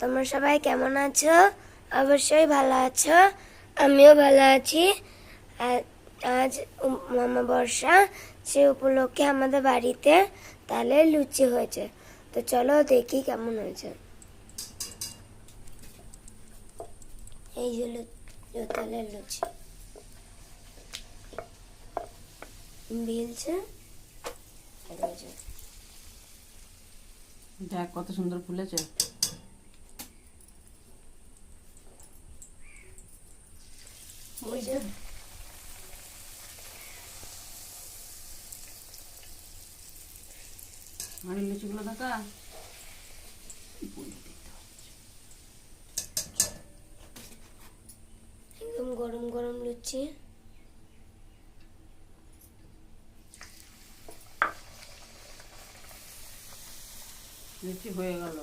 তোমরা সবাই কেমন আছো? অবশ্যই ভালো আছো, আমিও ভালো আছি। আজ অমাবস্যা, সে উপলক্ষে আমাদের বাড়িতে তালের লুচি হয়েছে। তো চলো দেখি কেমন হয়েছে। এই যে তালের লুচি বেলছে, দেখ কত সুন্দর ফুলেছে। মানে লুচিগুলো দেখা একদম গরম গরম লুচি। লুচি হয়ে গেল।